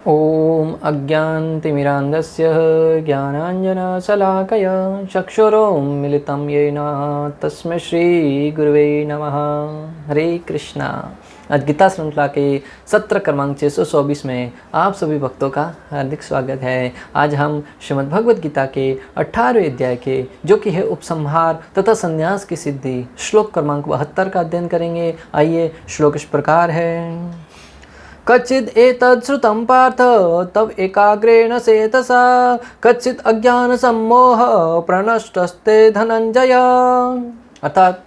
ॐ अज्ञानतिमिरान्धस्य ज्ञानाञ्जनशलाकया चक्षुरुन्मीलितं येन तस्मै श्रीगुरुवे नमः। हरे कृष्णा। आज गीता श्रृंखला के सत्र क्रमांक 624 में आप सभी भक्तों का हार्दिक स्वागत है। आज हम श्रीमद् भगवद गीता के 18वें अध्याय के जो कि है उपसंहार तथा संन्यास की सिद्धि श्लोक क्रमांक 72 का अध्ययन करेंगे। आइए, श्लोक इस प्रकार है। कच्चिद एतत् श्रुतं पार्थ तव एकाग्रेण चेतसा कच्चिद अज्ञान सम्मोह प्रणष्टस्ते धनंजय। अर्थात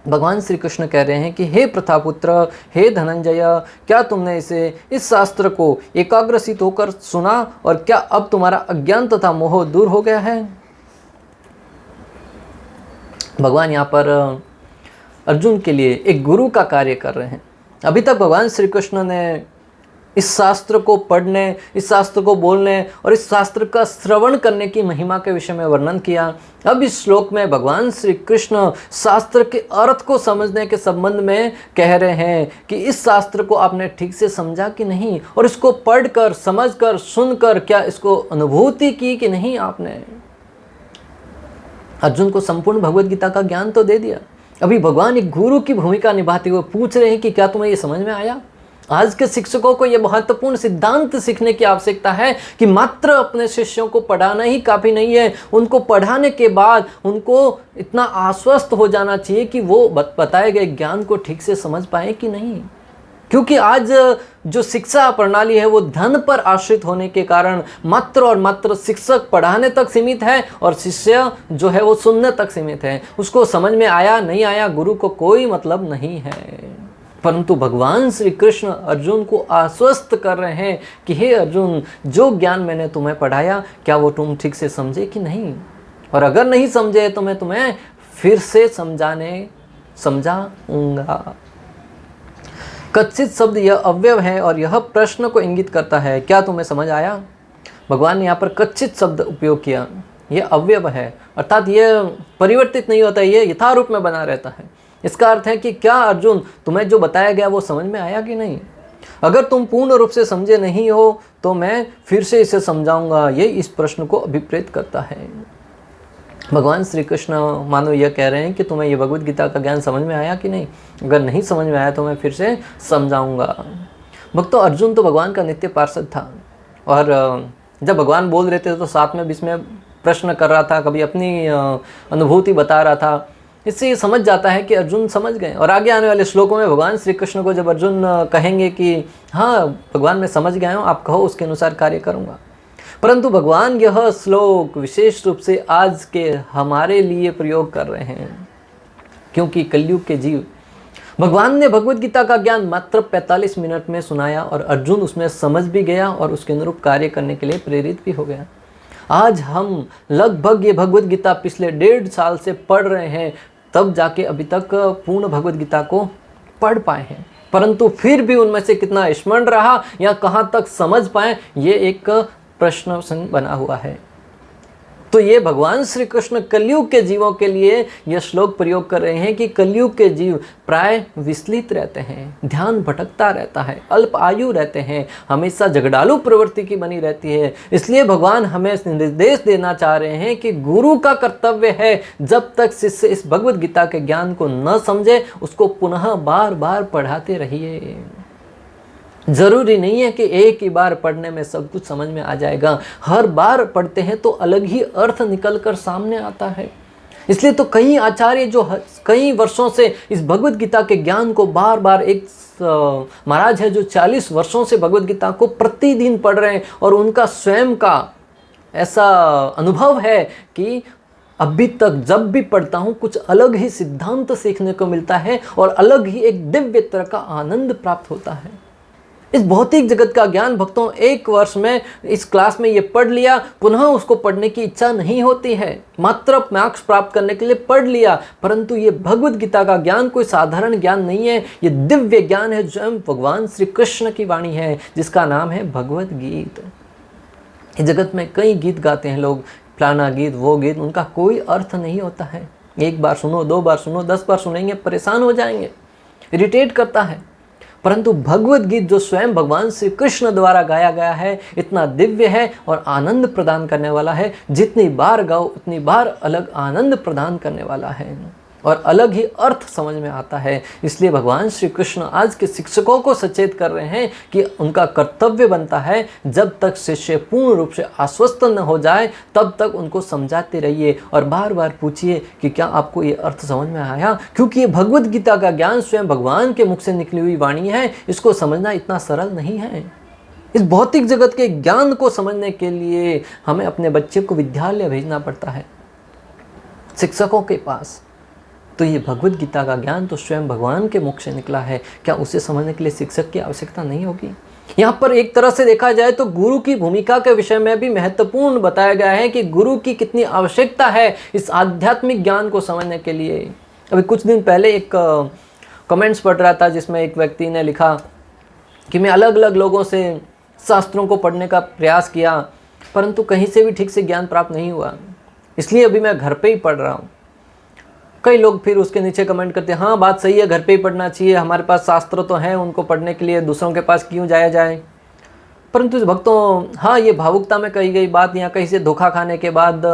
भगवान श्री कृष्ण कह रहे हैं कि हे प्रथापुत्र, हे धनंजय, क्या तुमने इस शास्त्र को एकाग्रचित होकर सुना और क्या अब तुम्हारा अज्ञान तथा मोह दूर हो गया है। भगवान यहाँ पर अर्जुन के लिए एक गुरु का कार्य कर रहे हैं। अभी तक भगवान श्री कृष्ण ने इस शास्त्र को पढ़ने, इस शास्त्र को बोलने और इस शास्त्र का श्रवण करने की महिमा के विषय में वर्णन किया। अब इस श्लोक में भगवान श्री कृष्ण शास्त्र के अर्थ को समझने के संबंध में कह रहे हैं कि इस शास्त्र को आपने ठीक से समझा कि नहीं, और इसको पढ़कर, समझकर, सुनकर क्या इसको अनुभूति की कि नहीं आपने। अर्जुन को संपूर्ण भगवद गीता का ज्ञान तो दे दिया। अभी भगवान एक गुरु की भूमिका निभाते हुए पूछ रहे हैं कि क्या तुम्हें ये समझ में आया। आज के शिक्षकों को यह महत्वपूर्ण सिद्धांत सीखने की आवश्यकता है कि मात्र अपने शिष्यों को पढ़ाना ही काफ़ी नहीं है। उनको पढ़ाने के बाद उनको इतना आश्वस्त हो जाना चाहिए कि वो बताए गए ज्ञान को ठीक से समझ पाए कि नहीं। क्योंकि आज जो शिक्षा प्रणाली है वो धन पर आश्रित होने के कारण मात्र और मात्र शिक्षक पढ़ाने तक सीमित है और शिष्य जो है वो सुनने तक सीमित है। उसको समझ में आया नहीं आया गुरु को कोई मतलब नहीं है। परंतु भगवान श्री कृष्ण अर्जुन को आश्वस्त कर रहे हैं कि हे अर्जुन, जो ज्ञान मैंने तुम्हें पढ़ाया क्या वो तुम ठीक से समझे कि नहीं, और अगर नहीं समझे तो मैं तुम्हें फिर से समझाऊंगा। कच्चित शब्द यह अव्यय है और यह प्रश्न को इंगित करता है, क्या तुम्हें समझ आया। भगवान ने यहाँ पर कच्चित शब्द उपयोग किया। यह अव्यय है अर्थात यह परिवर्तित नहीं होता, यह यथारूप में बना रहता है। इसका अर्थ है कि क्या अर्जुन, तुम्हें जो बताया गया वो समझ में आया कि नहीं। अगर तुम पूर्ण रूप से समझे नहीं हो तो मैं फिर से इसे समझाऊंगा। ये इस प्रश्न को अभिप्रेत करता है। भगवान श्री कृष्ण मानो यह कह रहे हैं कि तुम्हें ये भगवद गीता का ज्ञान समझ में आया कि नहीं। अगर नहीं समझ में आया तो मैं फिर से समझाऊंगा। भक्तों, अर्जुन तो भगवान का नित्य पार्षद था और जब भगवान बोल रहे थे तो साथ में बीच में प्रश्न कर रहा था, कभी अपनी अनुभूति बता रहा था। इससे ये समझ जाता है कि अर्जुन समझ गए। और आगे आने वाले श्लोकों में भगवान श्री कृष्ण को जब अर्जुन कहेंगे कि हाँ भगवान मैं समझ गया हूँ, आप कहो उसके अनुसार कार्य करूँगा। परंतु भगवान यह श्लोक विशेष रूप से आज के हमारे लिए प्रयोग कर रहे हैं, क्योंकि कलयुग के जीव, भगवान ने भगवद गीता का ज्ञान मात्र 45 मिनट में सुनाया और अर्जुन उसमें समझ भी गया और उसके अनुरूप कार्य करने के लिए प्रेरित भी हो गया। आज हम लगभग ये भगवद गीता पिछले 1.5 साल से पढ़ रहे हैं, तब जाके अभी तक पूर्ण भगवद गीता को पढ़ पाए हैं। परंतु फिर भी उनमें से कितना स्मरण रहा या कहाँ तक समझ पाए, ये एक प्रश्न चिन्ह बना हुआ है। तो ये भगवान श्री कृष्ण कलयुग के जीवों के लिए यह श्लोक प्रयोग कर रहे हैं कि कलयुग के जीव प्राय विचलित रहते हैं, ध्यान भटकता रहता है, अल्प आयु रहते हैं, हमेशा झगड़ालू प्रवृत्ति की बनी रहती है। इसलिए भगवान हमें निर्देश देना चाह रहे हैं कि गुरु का कर्तव्य है जब तक शिष्य इस भगवद गीता के ज्ञान को न समझे उसको पुनः बार बार पढ़ाते रहिए। जरूरी नहीं है कि एक ही बार पढ़ने में सब कुछ समझ में आ जाएगा। हर बार पढ़ते हैं तो अलग ही अर्थ निकल कर सामने आता है। इसलिए तो कई आचार्य जो कई वर्षों से इस भगवद गीता के ज्ञान को बार बार, एक महाराज है जो 40 वर्षों से भगवद गीता को प्रतिदिन पढ़ रहे हैं और उनका स्वयं का ऐसा अनुभव है कि अभी तक जब भी पढ़ता हूँ कुछ अलग ही सिद्धांत सीखने को मिलता है और अलग ही एक दिव्य तरह का आनंद प्राप्त होता है। इस भौतिक जगत का ज्ञान भक्तों 1 वर्ष में इस क्लास में ये पढ़ लिया, पुनः उसको पढ़ने की इच्छा नहीं होती है। मात्र मार्क्स प्राप्त करने के लिए पढ़ लिया, परंतु ये भगवद गीता का ज्ञान कोई साधारण ज्ञान नहीं है। ये दिव्य ज्ञान है, स्वयं भगवान श्री कृष्ण की वाणी है जिसका नाम है भगवद गीत। इस जगत में कई गीत गाते हैं लोग, फलाना गीत वो गीत, उनका कोई अर्थ नहीं होता है। 1 बार सुनो, 2 बार सुनो, 10 बार सुनेंगे परेशान हो जाएंगे, इरिटेट करता है। परंतु भगवत गीत जो स्वयं भगवान श्री कृष्ण द्वारा गाया गया है इतना दिव्य है और आनंद प्रदान करने वाला है, जितनी बार गाओ उतनी बार अलग आनंद प्रदान करने वाला है और अलग ही अर्थ समझ में आता है। इसलिए भगवान श्री कृष्ण आज के शिक्षकों को सचेत कर रहे हैं कि उनका कर्तव्य बनता है, जब तक शिष्य पूर्ण रूप से आश्वस्त न हो जाए तब तक उनको समझाते रहिए और बार बार पूछिए कि क्या आपको ये अर्थ समझ में आया, क्योंकि ये भगवत गीता का ज्ञान स्वयं भगवान के मुख से निकली हुई वाणी है। इसको समझना इतना सरल नहीं है। इस भौतिक जगत के ज्ञान को समझने के लिए हमें अपने बच्चे को विद्यालय भेजना पड़ता है, शिक्षकों के पास। तो ये भगवत गीता का ज्ञान तो स्वयं भगवान के मुख से निकला है, क्या उसे समझने के लिए शिक्षक की आवश्यकता नहीं होगी? यहाँ पर एक तरह से देखा जाए तो गुरु की भूमिका के विषय में भी महत्वपूर्ण बताया गया है कि गुरु की कितनी आवश्यकता है इस आध्यात्मिक ज्ञान को समझने के लिए। अभी कुछ दिन पहले एक कमेंट्स पढ़ रहा था जिसमें एक व्यक्ति ने लिखा कि मैं अलग अलग लोगों से शास्त्रों को पढ़ने का प्रयास किया परंतु कहीं से भी ठीक से ज्ञान प्राप्त नहीं हुआ, इसलिए अभी मैं घर पे ही पढ़ रहा हूँ। कई लोग फिर उसके नीचे कमेंट करते हैं, हाँ बात सही है, घर पे ही पढ़ना चाहिए, हमारे पास शास्त्र तो हैं, उनको पढ़ने के लिए दूसरों के पास क्यों जाया जाए। परंतु भक्तों, हाँ ये भावुकता में कही गई बात या कहीं से धोखा खाने के बाद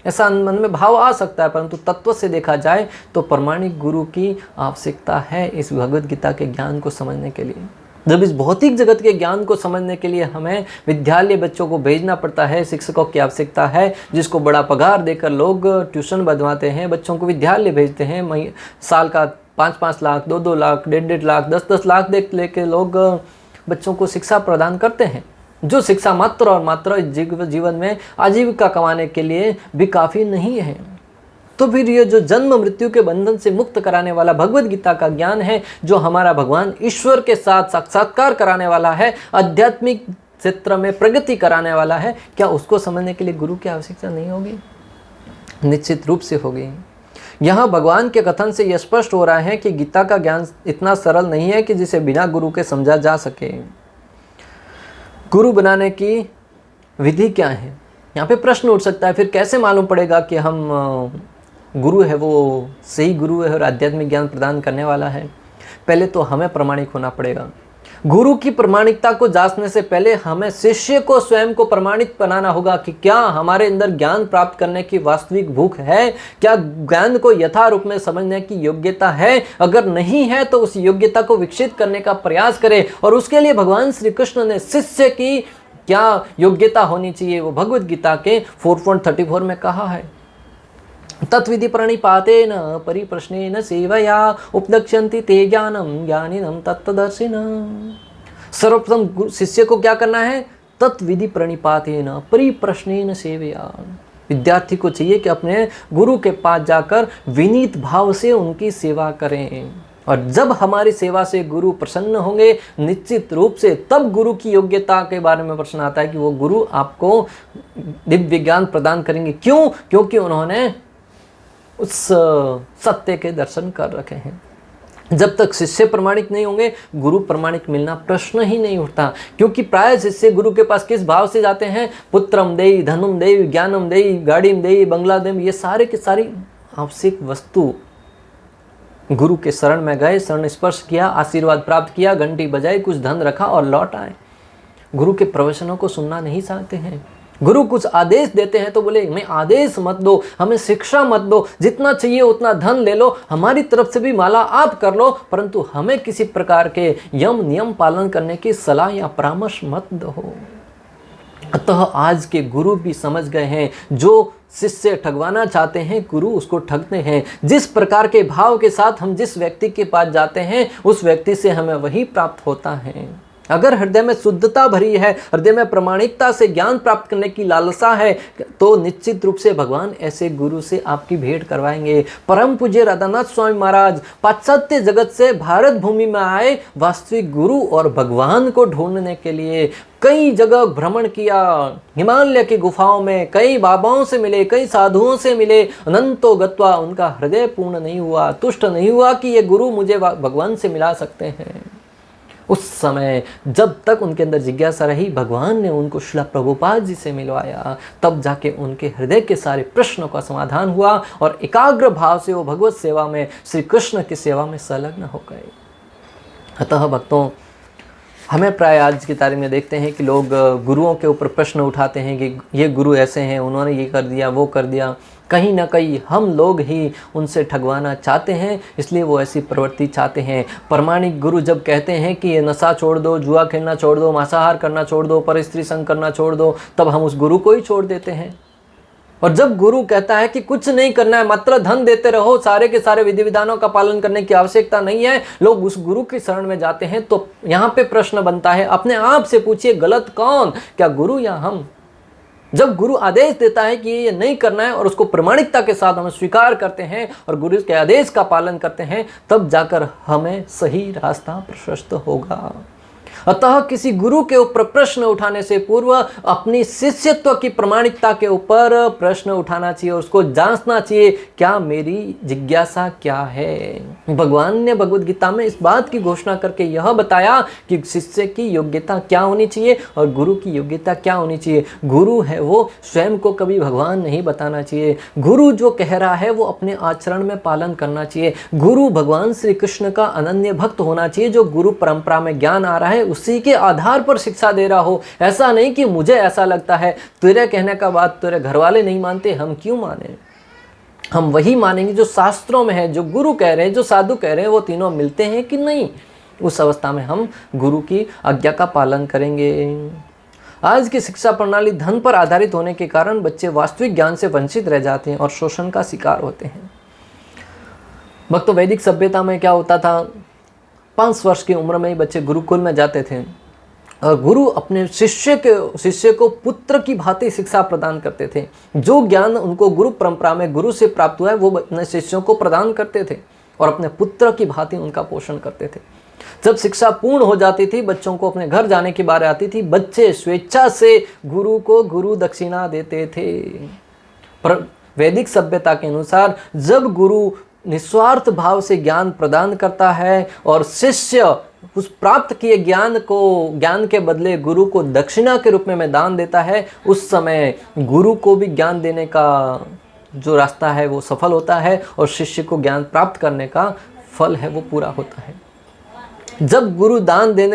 ऐसा मन में भाव आ सकता है, परंतु तत्व से देखा जाए तो प्रमाणिक गुरु की आवश्यकता है इस भगवद गीता के ज्ञान को समझने के लिए। जब इस भौतिक जगत के ज्ञान को समझने के लिए हमें विद्यालय बच्चों को भेजना पड़ता है, शिक्षकों की आवश्यकता है, जिसको बड़ा पगार देकर लोग ट्यूशन बंधवाते हैं, बच्चों को विद्यालय भेजते हैं, साल का 5-5 लाख, 2-2 लाख, 1.5 लाख, 10-10 लाख दे लेके लोग बच्चों को शिक्षा प्रदान करते हैं, जो शिक्षा मात्र और मात्र जीवन में आजीविका कमाने के लिए भी काफ़ी नहीं है। तो फिर ये जो जन्म मृत्यु के बंधन से मुक्त कराने वाला भगवत गीता का ज्ञान है, जो हमारा भगवान ईश्वर के साथ साक्षात्कार कराने वाला है, आध्यात्मिक क्षेत्र में प्रगति कराने वाला है, क्या उसको समझने के लिए गुरु की आवश्यकता नहीं होगी? निश्चित रूप से होगी। यहाँ भगवान के कथन से यह स्पष्ट हो रहा है कि गीता का ज्ञान इतना सरल नहीं है कि जिसे बिना गुरु के समझा जा सके। गुरु बनाने की विधि क्या है? यहाँ पे प्रश्न उठ सकता है, फिर कैसे मालूम पड़ेगा कि हम गुरु है वो सही गुरु है और आध्यात्मिक ज्ञान प्रदान करने वाला है? पहले तो हमें प्रमाणिक होना पड़ेगा। गुरु की प्रमाणिकता को जांचने से पहले हमें शिष्य को स्वयं को प्रमाणित बनाना होगा कि क्या हमारे अंदर ज्ञान प्राप्त करने की वास्तविक भूख है, क्या ज्ञान को यथा रूप में समझने की योग्यता है। अगर नहीं है तो उस योग्यता को विकसित करने का प्रयास करें, और उसके लिए भगवान श्री कृष्ण ने शिष्य की क्या योग्यता होनी चाहिए वो भगवद गीता के 4.34 में कहा है। तत्विधि प्रणिपातेन परिप्रश्नेन सेवया उपदक्ष्यन्ति ते ज्ञानम ज्ञानिनम तत्तदर्शिनः। सर्वप्रथम शिष्य को क्या करना है? तत्विधि प्रणिपातेन परिप्रश्नेन सेवया। विद्यार्थी को चाहिए कि अपने गुरु के पास जाकर विनीत भाव से उनकी सेवा करें, और जब हमारी सेवा से गुरु प्रसन्न होंगे निश्चित रूप से तब गुरु की योग्यता के बारे में प्रश्न आता है कि वो गुरु आपको दिव्य ज्ञान प्रदान करेंगे। क्यों? क्योंकि उन्होंने उस सत्य के दर्शन कर रखे हैं। जब तक शिष्य प्रमाणिक नहीं होंगे गुरु प्रमाणिक मिलना प्रश्न ही नहीं उठता, क्योंकि प्राय शिष्य गुरु के पास किस भाव से जाते हैं? पुत्रम देई, धनुम देई, ज्ञानम देई, गाड़ीम देई, बंगला देई, ये सारे के सारी आवश्यक वस्तु गुरु के शरण में गए, शरण स्पर्श किया, आशीर्वाद प्राप्त किया, घंटी बजाई, कुछ धन रखा और लौट आए। गुरु के प्रवचनों को सुनना नहीं चाहते हैं। गुरु कुछ आदेश देते हैं तो बोले हमें आदेश मत दो, हमें शिक्षा मत दो, जितना चाहिए उतना धन ले लो, हमारी तरफ से भी माला आप कर लो, परंतु हमें किसी प्रकार के यम नियम पालन करने की सलाह या परामर्श मत दो। अतः आज के गुरु भी समझ गए हैं, जो शिष्य ठगवाना चाहते हैं गुरु उसको ठगते हैं। जिस प्रकार के भाव के साथ हम जिस व्यक्ति के पास जाते हैं उस व्यक्ति से हमें वही प्राप्त होता है। अगर हृदय में शुद्धता भरी है, हृदय में प्रामाणिकता से ज्ञान प्राप्त करने की लालसा है, तो निश्चित रूप से भगवान ऐसे गुरु से आपकी भेंट करवाएंगे। परम पूज्य राधानाथ स्वामी महाराज पाश्चात्य जगत से भारत भूमि में आए वास्तविक गुरु और भगवान को ढूंढने के लिए कई जगह भ्रमण किया। हिमालय की गुफाओं में कई बाबाओं से मिले, कई साधुओं से मिले, अनंतो गत्वा उनका हृदय पूर्ण नहीं हुआ, तुष्ट नहीं हुआ कि ये गुरु मुझे भगवान से मिला सकते हैं। उस समय जब तक उनके अंदर जिज्ञासा रही, भगवान ने उनको श्रील प्रभुपाद जी से मिलवाया, तब जाके उनके हृदय के सारे प्रश्नों का समाधान हुआ और एकाग्र भाव से वो भगवत सेवा में, श्री कृष्ण की सेवा में संलग्न हो गए। अतः भक्तों, हमें प्राय आज की तारीख में देखते हैं कि लोग गुरुओं के ऊपर प्रश्न उठाते हैं कि ये गुरु ऐसे हैं, उन्होंने ये कर दिया, वो कर दिया। कहीं ना कहीं हम लोग ही उनसे ठगवाना चाहते हैं, इसलिए वो ऐसी प्रवृत्ति चाहते हैं। प्रमाणिक गुरु जब कहते हैं कि ये नशा छोड़ दो, जुआ खेलना छोड़ दो, मांसाहार करना छोड़ दो, परस्त्री संग करना छोड़ दो, तब हम उस गुरु को ही छोड़ देते हैं। और जब गुरु कहता है कि कुछ नहीं करना है, मात्र धन देते रहो, सारे के सारे विधि विधानों का पालन करने की आवश्यकता नहीं है, लोग उस गुरु की शरण में जाते हैं। तो यहाँ पे प्रश्न बनता है, अपने आप से पूछिए, गलत कौन, क्या गुरु या हम? जब गुरु आदेश देता है कि ये नहीं करना है और उसको प्रामाणिकता के साथ हम स्वीकार करते हैं और गुरु के आदेश का पालन करते हैं, तब जाकर हमें सही रास्ता प्रशस्त होगा। अतः किसी गुरु के ऊपर प्रश्न उठाने से पूर्व अपनी शिष्यत्व की प्रामाणिकता के ऊपर प्रश्न उठाना चाहिए और उसको जांचना चाहिए, क्या मेरी जिज्ञासा क्या है। भगवान ने भगवद गीता में इस बात की घोषणा करके यह बताया कि शिष्य की योग्यता क्या होनी चाहिए और गुरु की योग्यता क्या होनी चाहिए। गुरु है वो स्वयं को कभी भगवान नहीं बताना चाहिए। गुरु जो कह रहा है वो अपने आचरण में पालन करना चाहिए। गुरु भगवान श्री कृष्ण का अनन्य भक्त होना चाहिए, जो गुरु परंपरा में ज्ञान आ रहा है उसी के आधार पर शिक्षा दे रहा हो। ऐसा नहीं कि मुझे ऐसा लगता है, तेरे कहने का बात तेरे घर वाले नहीं मानते, हम क्यों माने। हम वही मानेंगे जो शास्त्रों में है, जो गुरु कह रहे हैं, जो साधु कह रहे हैं, वो तीनों मिलते हैं कि नहीं। उस अवस्था में हम गुरु की आज्ञा का पालन करेंगे। आज की शिक्षा प्रणाली धन पर आधारित होने के कारण बच्चे वास्तविक ज्ञान से वंचित रह जाते हैं और शोषण का शिकार होते हैं। भक्तों, वैदिक सभ्यता में क्या होता था, 5 वर्ष की उम्र में ही बच्चे गुरुकुल में जाते थे और गुरु अपने शिष्य को पुत्र की भांति शिक्षा प्रदान करते थे। जो ज्ञान उनको गुरु परंपरा में गुरु से प्राप्त हुआ है वो अपने शिष्यों को प्रदान करते थे और अपने पुत्र की भांति उनका पोषण करते थे। जब शिक्षा पूर्ण हो जाती थी, बच्चों को अपने घर जाने की बारी आती थी, बच्चे स्वेच्छा से गुरु को गुरु दक्षिणा देते थे। पर वैदिक सभ्यता के अनुसार जब गुरु निस्वार्थ भाव से ज्ञान प्रदान करता है और शिष्य उस प्राप्त किए ज्ञान के बदले गुरु को दक्षिणा के रूप में दान देता है, उस समय गुरु को भी ज्ञान देने का जो रास्ता है वो सफल होता है और शिष्य को ज्ञान प्राप्त करने का फल है वो पूरा होता है। जब गुरु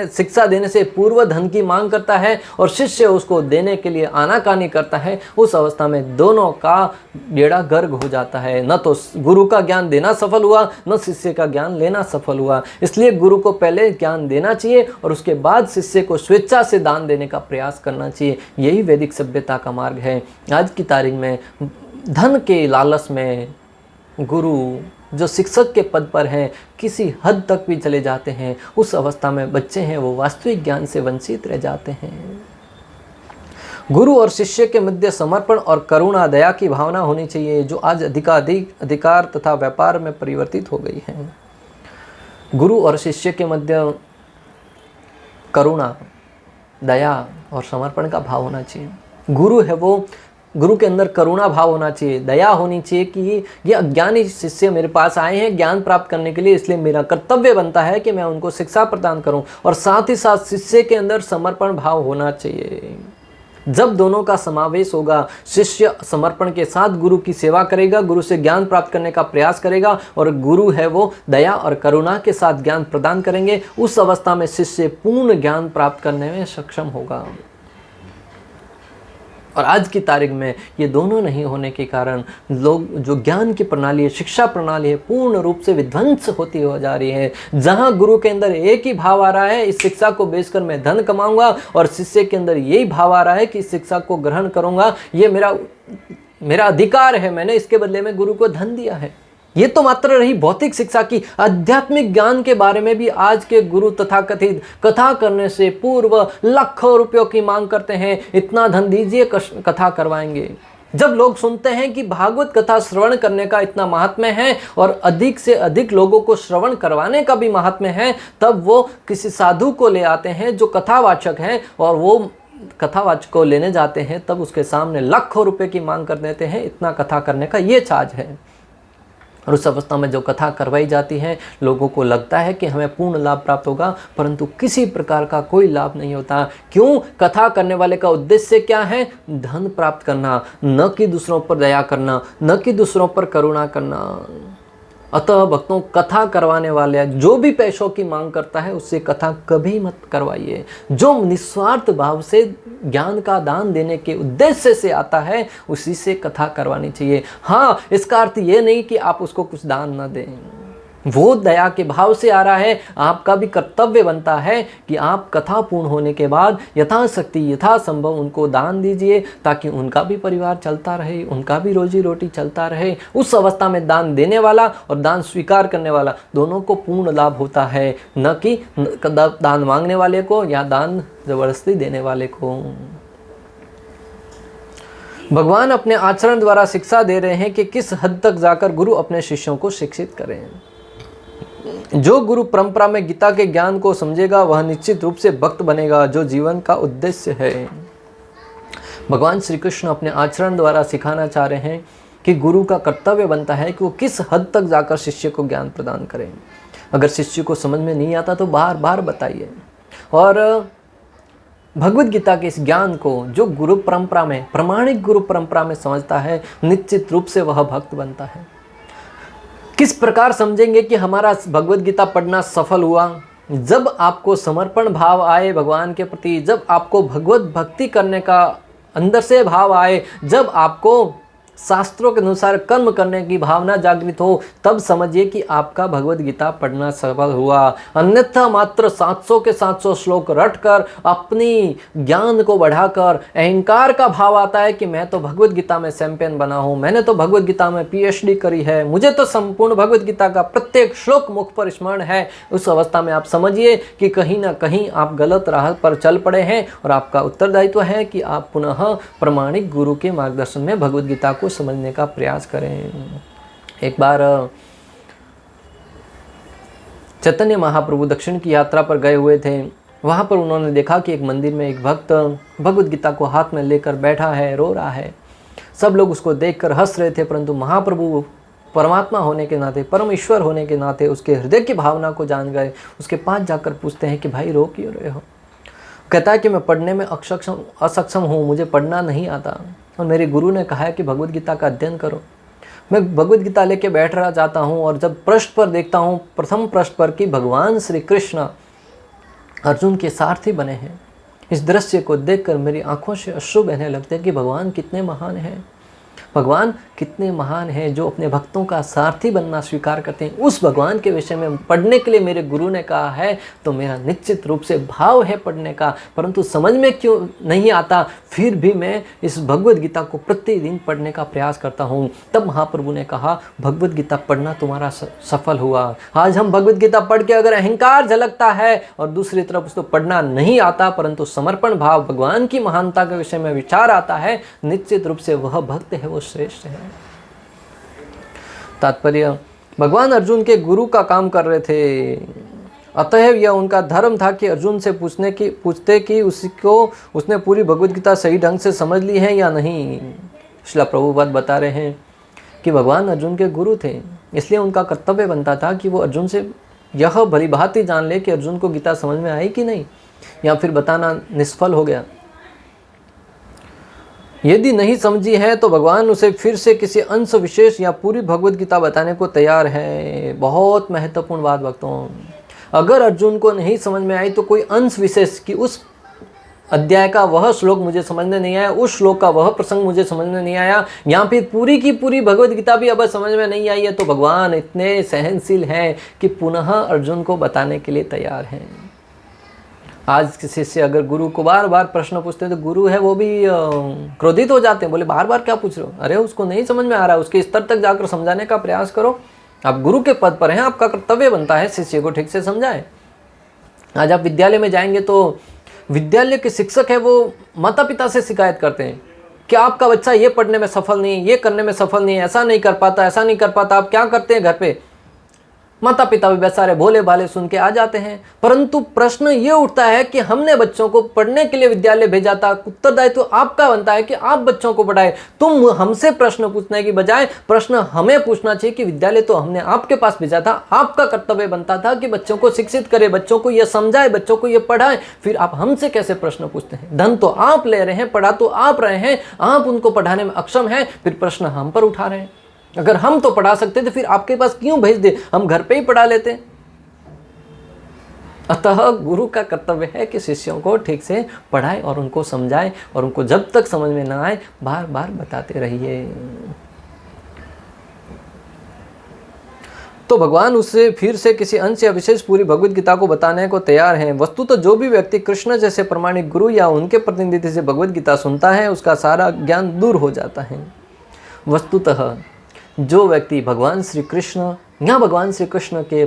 शिक्षा देने से पूर्व धन की मांग करता है और शिष्य उसको देने के लिए आनाकानी करता है, उस अवस्था में दोनों का बेड़ा गर्क हो जाता है। न तो गुरु का ज्ञान देना सफल हुआ, न शिष्य का ज्ञान लेना सफल हुआ। इसलिए गुरु को पहले ज्ञान देना चाहिए और उसके बाद शिष्य को स्वेच्छा से दान देने का प्रयास करना चाहिए। यही वैदिक सभ्यता का मार्ग है। आज की तारीख में धन के लालच में गुरु जो शिक्षक के पद पर हैं किसी हद तक भी चले जाते हैं। उस अवस्था में बच्चे हैं वो वास्तविक ज्ञान से वंचित रह जाते हैं। गुरु और शिष्य के मध्य समर्पण और करुणा दया की भावना होनी चाहिए, जो आज अधिकार तथा व्यापार में परिवर्तित हो गई है। गुरु और शिष्य के मध्य करुणा, दया और समर्पण का भाव होना चाहिए। गुरु के अंदर करुणा भाव होना चाहिए, दया होनी चाहिए कि ये अज्ञानी शिष्य मेरे पास आए हैं ज्ञान प्राप्त करने के लिए, इसलिए मेरा कर्तव्य बनता है कि मैं उनको शिक्षा प्रदान करूं। और साथ ही साथ शिष्य के अंदर समर्पण भाव होना चाहिए। जब दोनों का समावेश होगा, शिष्य समर्पण के साथ गुरु की सेवा करेगा, गुरु से ज्ञान प्राप्त करने का प्रयास करेगा और गुरु है वो दया और करुणा के साथ ज्ञान प्रदान करेंगे, उस अवस्था में शिष्य पूर्ण ज्ञान प्राप्त करने में सक्षम होगा। और आज की तारीख में ये दोनों नहीं होने के कारण लोग जो ज्ञान की प्रणाली है, शिक्षा प्रणाली है, पूर्ण रूप से विध्वंस होती हो जा रही है। जहाँ गुरु के अंदर एक ही भाव आ रहा है, इस शिक्षा को बेचकर मैं धन कमाऊंगा, और शिष्य के अंदर यही भाव आ रहा है कि इस शिक्षा को ग्रहण करूंगा, ये मेरा अधिकार है, मैंने इसके बदले में गुरु को धन दिया है। ये तो मात्र रही भौतिक शिक्षा की। आध्यात्मिक ज्ञान के बारे में भी आज के गुरु तथाकथित कथा करने से पूर्व लाखों रुपयों की मांग करते हैं, इतना धन दीजिए कथा करवाएंगे। जब लोग सुनते हैं कि भागवत कथा श्रवण करने का इतना महात्म्य है और अधिक से अधिक लोगों को श्रवण करवाने का भी महात्म्य है, तब वो किसी साधु को ले आते हैं जो कथावाचक है और वो कथावाचक को लेने जाते हैं, तब उसके सामने लाखों रुपए की मांग कर देते हैं, इतना कथा करने का ये चार्ज है। और उस अवस्था में जो कथा करवाई जाती है, लोगों को लगता है कि हमें पूर्ण लाभ प्राप्त होगा, परंतु किसी प्रकार का कोई लाभ नहीं होता। क्यों? कथा करने वाले का उद्देश्य क्या है? धन प्राप्त करना, न कि दूसरों पर दया करना, न कि दूसरों पर करुणा करना। अतः भक्तों, कथा करवाने वाले जो भी पैसों की मांग करता है उससे कथा कभी मत करवाइए। जो निस्वार्थ भाव से ज्ञान का दान देने के उद्देश्य से आता है उसी से कथा करवानी चाहिए। हाँ, इसका अर्थ ये नहीं कि आप उसको कुछ दान न दें, वो दया के भाव से आ रहा है। आपका भी कर्तव्य बनता है कि आप कथा पूर्ण होने के बाद यथाशक्ति यथासंभव उनको दान दीजिए, ताकि उनका भी परिवार चलता रहे, उनका भी रोजी रोटी चलता रहे। उस अवस्था में दान देने वाला और दान स्वीकार करने वाला दोनों को पूर्ण लाभ होता है, न कि दान मांगने वाले को या दान जबरदस्ती देने वाले को। भगवान अपने आचरण द्वारा शिक्षा दे रहे हैं कि किस हद तक जाकर गुरु अपने शिष्यों को शिक्षित करें। जो गुरु परंपरा में गीता के ज्ञान को समझेगा वह निश्चित रूप से भक्त बनेगा, जो जीवन का उद्देश्य है। भगवान श्री कृष्ण अपने आचरण द्वारा सिखाना चाह रहे हैं कि गुरु का कर्तव्य बनता है कि वो किस हद तक जाकर शिष्य को ज्ञान प्रदान करें। अगर शिष्य को समझ में नहीं आता तो बार बार बताइए। और भगवद गीता के इस ज्ञान को जो गुरु परंपरा में, प्रामाणिक गुरु परंपरा में समझता है, निश्चित रूप से वह भक्त बनता है। किस प्रकार समझेंगे कि हमारा भगवद गीता पढ़ना सफल हुआ? जब आपको समर्पण भाव आए भगवान के प्रति, जब आपको भगवत भक्ति करने का अंदर से भाव आए, जब आपको शास्त्रों के अनुसार कर्म करने की भावना जागृत हो, तब समझिए कि आपका भगवद गीता पढ़ना सफल हुआ। अन्यथा मात्र 700 के 700 श्लोक रटकर अपनी ज्ञान को बढ़ाकर अहंकार का भाव आता है कि मैं तो भगवद गीता में चैंपियन बना हूँ, मैंने तो भगवद गीता में PhD करी है, मुझे तो संपूर्ण भगवद गीता का प्रत्येक श्लोक मुख पर स्मरण है। उस अवस्था में आप समझिए कि कहीं ना कहीं आप गलत राह पर चल पड़े हैं और आपका उत्तरदायित्व है कि आप पुनः प्रामाणिक गुरु के मार्गदर्शन में भगवद गीता को समझने का प्रयास करें। एक बार चैतन्य महाप्रभु दक्षिण की यात्रा पर गए हुए थे। वहाँ पर उन्होंने देखा कि एक मंदिर में एक भक्त भगवद गीता को हाथ में लेकर बैठा है, रो रहा है। सब लोग उसको देखकर हंस रहे थे, परंतु महाप्रभु परमात्मा होने के नाते, परम ईश्वर होने के नाते उसके हृदय की भावना को जान गए। उसके पास जाकर पूछते हैं कि भाई रो क्यों रहे हो? कहता है कि मैं पढ़ने में असक्षम हूँ, मुझे पढ़ना नहीं आता और मेरे गुरु ने कहा है कि भगवद गीता का अध्ययन करो। मैं भगवद गीता लेके बैठ रहा जाता हूँ और जब पृष्ठ पर देखता हूँ, प्रथम पृष्ठ पर कि भगवान श्री कृष्ण अर्जुन के सारथी बने हैं, इस दृश्य को देखकर मेरी आंखों से अश्रु बहने लगते हैं कि भगवान कितने महान हैं, भगवान कितने महान हैं जो अपने भक्तों का सारथी बनना स्वीकार करते हैं। उस भगवान के विषय में पढ़ने के लिए मेरे गुरु ने कहा है, तो मेरा निश्चित रूप से भाव है पढ़ने का, परंतु समझ में क्यों नहीं आता, फिर भी मैं इस भगवद गीता को प्रतिदिन पढ़ने का प्रयास करता हूँ। तब महाप्रभु ने कहा, भगवद गीता पढ़ना तुम्हारा सफल हुआ। आज हम भगवद गीता पढ़ के अगर अहंकार झलकता है और दूसरी तरफ उसको पढ़ना नहीं आता, परंतु समर्पण भाव, भगवान की महानता के विषय में विचार आता है, निश्चित रूप से वह भक्त है, वो श्रेष्ठ है। तात्पर्य, भगवान अर्जुन के गुरु का काम कर रहे थे, अतएव यह उनका धर्म था कि अर्जुन से पूछते कि उसने पूरी भगवद गीता सही ढंग से समझ ली है या नहीं। श्रील प्रभुपाद बता रहे हैं कि भगवान अर्जुन के गुरु थे, इसलिए उनका कर्तव्य बनता था कि वो अर्जुन से यह भली भांति जान ले कि अर्जुन को गीता समझ में आई कि नहीं, या फिर बताना निष्फल हो गया। यदि नहीं समझी है तो भगवान उसे फिर से किसी अंश विशेष या पूरी भगवद गीता बताने को तैयार है। बहुत महत्वपूर्ण बात भक्तों, अगर अर्जुन को नहीं समझ में आई तो कोई अंश विशेष की उस अध्याय का वह श्लोक मुझे समझ में नहीं आया, उस श्लोक का वह प्रसंग मुझे समझ में नहीं आया, या फिर पूरी की पूरी भगवद गीता भी अब समझ में नहीं आई है, तो भगवान इतने सहनशील हैं कि पुनः अर्जुन को बताने के लिए तैयार हैं। आज किसी से अगर गुरु को बार बार प्रश्न पूछते हैं तो गुरु है वो भी क्रोधित हो जाते हैं, बोले बार बार क्या पूछ रहे हो, अरे उसको नहीं समझ में आ रहा है, उसके स्तर तक जाकर समझाने का प्रयास करो। आप गुरु के पद पर हैं, आपका कर्तव्य बनता है शिष्य को ठीक से समझाएं। आज आप विद्यालय में जाएंगे तो विद्यालय के शिक्षक है वो माता पिता से शिकायत करते हैं कि आपका बच्चा ये पढ़ने में सफल नहीं है, ये करने में सफल नहीं है, ऐसा नहीं कर पाता, ऐसा नहीं कर पाता। आप क्या करते हैं घर पे? माता पिता भी बेचारे भोले भाले सुन के आ जाते हैं, परंतु प्रश्न ये उठता है कि हमने बच्चों को पढ़ने के लिए विद्यालय भेजा था, उत्तरदायित्व आपका बनता है कि आप बच्चों को पढ़ाए। तुम हमसे प्रश्न पूछने की बजाय प्रश्न हमें पूछना चाहिए कि विद्यालय तो हमने आपके पास भेजा था, आपका कर्तव्य बनता था कि बच्चों को शिक्षित करे, बच्चों को यह समझाए, बच्चों को यह पढ़ाए। फिर आप हमसे कैसे प्रश्न पूछते हैं? धन तो आप ले रहे हैं, पढ़ा तो आप रहे हैं, आप उनको पढ़ाने में अक्षम हैं, फिर प्रश्न हम पर उठा रहे हैं। अगर हम तो पढ़ा सकते थे फिर आपके पास क्यों भेज दे, हम घर पे ही पढ़ा लेते। अतः गुरु का कर्तव्य है कि शिष्यों को ठीक से पढ़ाए और उनको समझाए, और उनको जब तक समझ में ना आए बार बार बताते रहिए। तो भगवान उससे फिर से किसी अंश या विशेष पूरी भगवत गीता को बताने को तैयार हैं। वस्तुतः जो भी व्यक्ति कृष्ण जैसे प्रमाणिक गुरु या उनके प्रतिनिधि से भगवत गीता सुनता है उसका सारा ज्ञान दूर हो जाता है। वस्तुतः जो व्यक्ति भगवान श्री कृष्ण या भगवान श्री कृष्ण के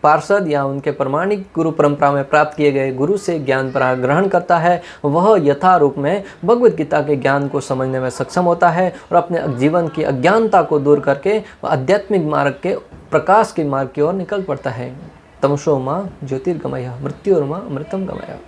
पार्षद या उनके प्रमाणिक गुरु परंपरा में प्राप्त किए गए गुरु से ज्ञान ग्रहण करता है, वह यथारूप में भगवत गीता के ज्ञान को समझने में सक्षम होता है और अपने जीवन की अज्ञानता को दूर करके आध्यात्मिक मार्ग के प्रकाश के मार्ग की ओर निकल पड़ता है। तमसो मां ज्योतिर्गमय मृत्योर्मा अमृतम गमय।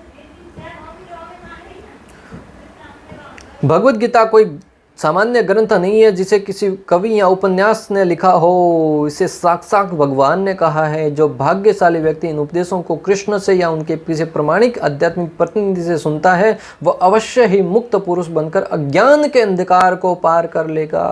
भगवत गीता कोई सामान्य ग्रंथ नहीं है जिसे किसी कवि या उपन्यास ने लिखा हो। इसे साक्षात भगवान ने कहा है। जो भाग्यशाली व्यक्ति इन उपदेशों को कृष्ण से या उनके किसी प्रमाणिक आध्यात्मिक प्रतिनिधि से सुनता है वह अवश्य ही मुक्त पुरुष बनकर अज्ञान के अंधकार को पार कर लेगा।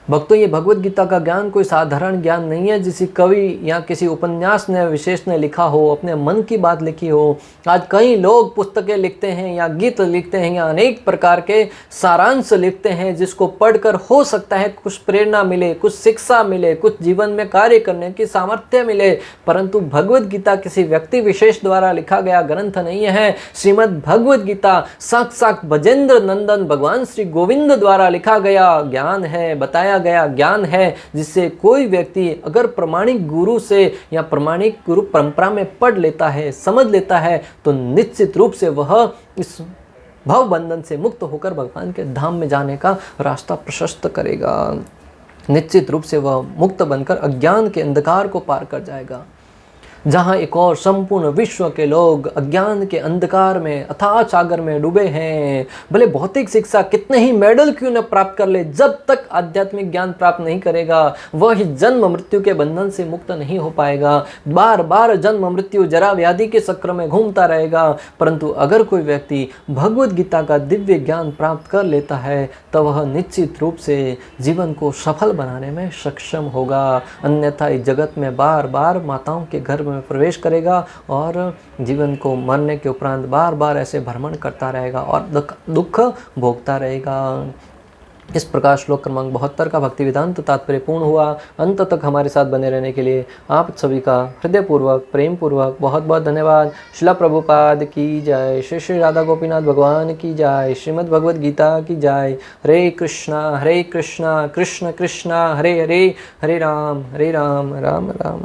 भक्तों, ये भगवत गीता का ज्ञान कोई साधारण ज्ञान नहीं है जिसे कवि या किसी उपन्यास ने विशेष ने लिखा हो, अपने मन की बात लिखी हो। आज कई लोग पुस्तकें लिखते हैं या गीत लिखते हैं या अनेक प्रकार के सारांश लिखते हैं जिसको पढ़कर हो सकता है कुछ प्रेरणा मिले, कुछ शिक्षा मिले, कुछ जीवन में कार्य करने की सामर्थ्य मिले, परंतु भगवत गीता किसी व्यक्ति विशेष द्वारा लिखा गया ग्रंथ नहीं है। श्रीमद् भगवत गीता साक्षात भजेंद्र नंदन भगवान श्री गोविंद द्वारा लिखा गया ज्ञान है, बताया गया ज्ञान है, जिससे कोई व्यक्ति अगर प्रमाणिक गुरु से या प्रमाणिक गुरु परंपरा में पढ़ लेता है, समझ लेता है, तो निश्चित रूप से वह इस भव बंधन से मुक्त होकर भगवान के धाम में जाने का रास्ता प्रशस्त करेगा। निश्चित रूप से वह मुक्त बनकर अज्ञान के अंधकार को पार कर जाएगा। जहाँ एक और संपूर्ण विश्व के लोग अज्ञान के अंधकार में अथाह सागर में डूबे हैं, भले भौतिक शिक्षा कितने ही मेडल क्यों न प्राप्त कर ले, जब तक आध्यात्मिक ज्ञान प्राप्त नहीं करेगा वह जन्म मृत्यु के बंधन से मुक्त नहीं हो पाएगा। बार बार जन्म मृत्यु जरा व्याधि के चक्र में घूमता रहेगा। परंतु अगर कोई व्यक्ति भगवत गीता का दिव्य ज्ञान प्राप्त कर लेता है तो वह निश्चित रूप से जीवन को सफल बनाने में सक्षम होगा। अन्यथा इस जगत में बार बार माताओं के घर में प्रवेश करेगा और जीवन को मरने के उपरांत बार बार ऐसे भ्रमण करता रहेगा और दुख भोगता रहेगा। इस प्रकार श्लोक क्रमांक 72 का भक्ति वेदांत तात्पर्य पूर्ण हुआ। अंत तक हमारे साथ बने रहने के लिए आप सभी का हृदयपूर्वक प्रेम पूर्वक बहुत बहुत धन्यवाद। श्रील प्रभुपाद की जय। श्री श्री राधा गोपीनाथ भगवान की जय। श्रीमद् भगवद गीता की जय। हरे कृष्णा कृष्ण कृष्ण हरे हरे, हरे राम राम राम।